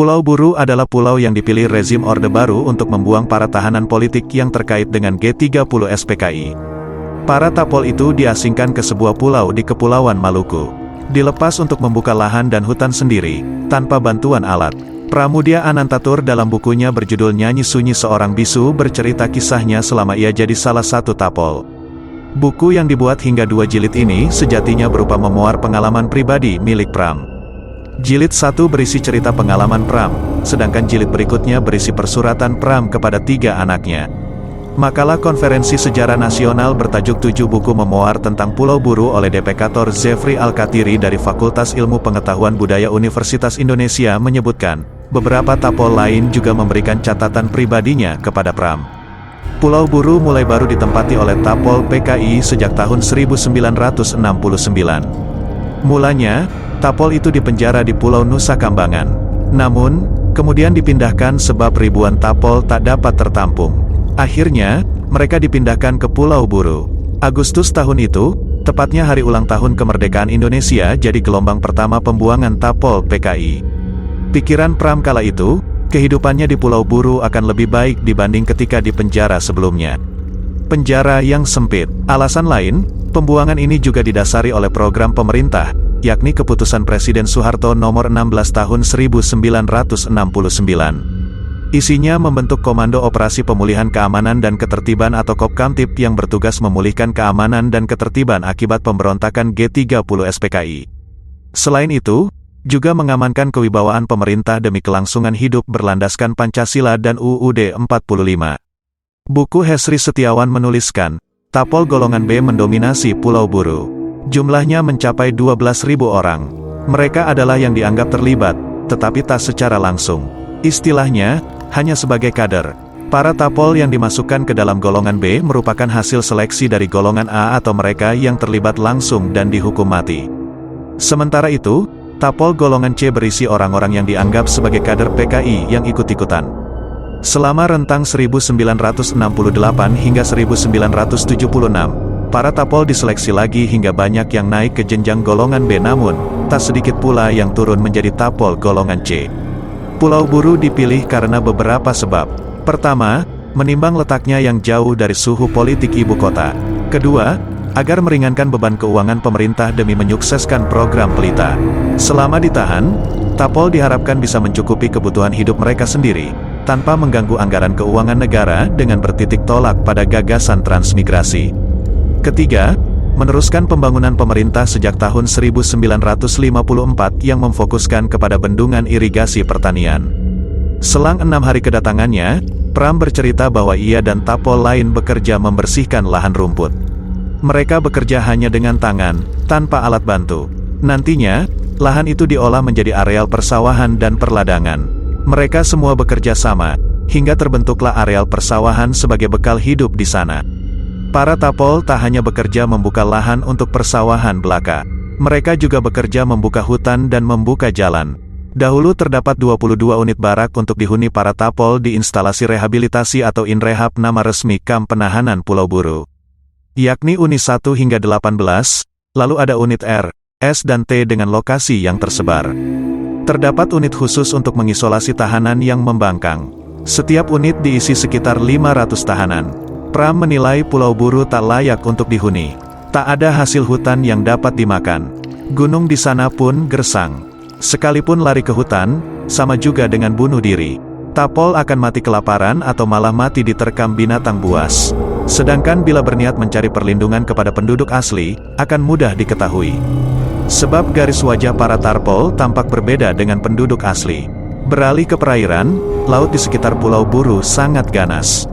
Pulau Buru adalah pulau yang dipilih rezim Orde Baru untuk membuang para tahanan politik yang terkait dengan G30 SPKI. Para tapol itu diasingkan ke sebuah pulau di Kepulauan Maluku. Dilepas untuk membuka lahan dan hutan sendiri, tanpa bantuan alat. Pramudia Anantatur dalam bukunya berjudul Nyanyi Sunyi Seorang Bisu bercerita kisahnya selama ia jadi salah satu tapol. Buku yang dibuat hingga 2 jilid ini sejatinya berupa memoar pengalaman pribadi milik Pram. Jilid 1 berisi cerita pengalaman Pram, sedangkan jilid berikutnya berisi persuratan Pram kepada 3 anaknya. Makalah Konferensi Sejarah Nasional bertajuk 7 buku memoar tentang Pulau Buru oleh Depekator Zefri Alkatiri dari Fakultas Ilmu Pengetahuan Budaya Universitas Indonesia menyebutkan, beberapa tapol lain juga memberikan catatan pribadinya kepada Pram. Pulau Buru mulai baru ditempati oleh tapol PKI sejak tahun 1969. Mulanya, tapol itu dipenjara di Pulau Nusa Kambangan. Namun, kemudian dipindahkan sebab ribuan tapol tak dapat tertampung. Akhirnya, mereka dipindahkan ke Pulau Buru. Agustus tahun itu, tepatnya hari ulang tahun kemerdekaan Indonesia, jadi gelombang pertama pembuangan tapol PKI. Pikiran Pram kala itu, kehidupannya di Pulau Buru akan lebih baik dibanding ketika di penjara sebelumnya. Penjara yang sempit. Alasan lain, pembuangan ini juga didasari oleh program pemerintah, yakni Keputusan Presiden Soeharto Nomor 16 Tahun 1969. Isinya membentuk Komando Operasi Pemulihan Keamanan dan Ketertiban atau Kopkamtib yang bertugas memulihkan keamanan dan ketertiban akibat pemberontakan G30 SPKI. Selain itu, juga mengamankan kewibawaan pemerintah demi kelangsungan hidup berlandaskan Pancasila dan UUD 45. Buku Hesri Setiawan menuliskan, tapol golongan B mendominasi Pulau Buru. Jumlahnya mencapai 12.000 orang. Mereka adalah yang dianggap terlibat, tetapi tak secara langsung. Istilahnya, hanya sebagai kader. Para tapol yang dimasukkan ke dalam golongan B merupakan hasil seleksi dari golongan A atau mereka yang terlibat langsung dan dihukum mati. Sementara itu, tapol golongan C berisi orang-orang yang dianggap sebagai kader PKI yang ikut-ikutan. Selama rentang 1968 hingga 1976, para tapol diseleksi lagi hingga banyak yang naik ke jenjang golongan B, namun tak sedikit pula yang turun menjadi tapol golongan C. Pulau Buru dipilih karena beberapa sebab. Pertama, menimbang letaknya yang jauh dari suhu politik ibu kota. Kedua, agar meringankan beban keuangan pemerintah demi menyukseskan program Pelita. Selama ditahan, tapol diharapkan bisa mencukupi kebutuhan hidup mereka sendiri, tanpa mengganggu anggaran keuangan negara dengan bertitik tolak pada gagasan transmigrasi. Ketiga, meneruskan pembangunan pemerintah sejak tahun 1954 yang memfokuskan kepada bendungan irigasi pertanian. Selang 6 hari kedatangannya, Pram bercerita bahwa ia dan tapol lain bekerja membersihkan lahan rumput. Mereka bekerja hanya dengan tangan, tanpa alat bantu. Nantinya, lahan itu diolah menjadi areal persawahan dan perladangan. Mereka semua bekerja sama, hingga terbentuklah areal persawahan sebagai bekal hidup di sana. Para tapol tak hanya bekerja membuka lahan untuk persawahan belaka. Mereka juga bekerja membuka hutan dan membuka jalan. Dahulu terdapat 22 unit barak untuk dihuni para tapol di instalasi rehabilitasi atau Inrehab, nama resmi Kamp Penahanan Pulau Buru, yakni unit 1 hingga 18, lalu ada unit R, S dan T dengan lokasi yang tersebar. Terdapat unit khusus untuk mengisolasi tahanan yang membangkang. Setiap unit diisi sekitar 500 tahanan. Pram menilai Pulau Buru tak layak untuk dihuni. Tak ada hasil hutan yang dapat dimakan. Gunung di sana pun gersang. Sekalipun lari ke hutan, sama juga dengan bunuh diri. Tapol akan mati kelaparan atau malah mati diterkam binatang buas. Sedangkan bila berniat mencari perlindungan kepada penduduk asli, akan mudah diketahui. Sebab garis wajah para tapol tampak berbeda dengan penduduk asli. Beralih ke perairan, laut di sekitar Pulau Buru sangat ganas.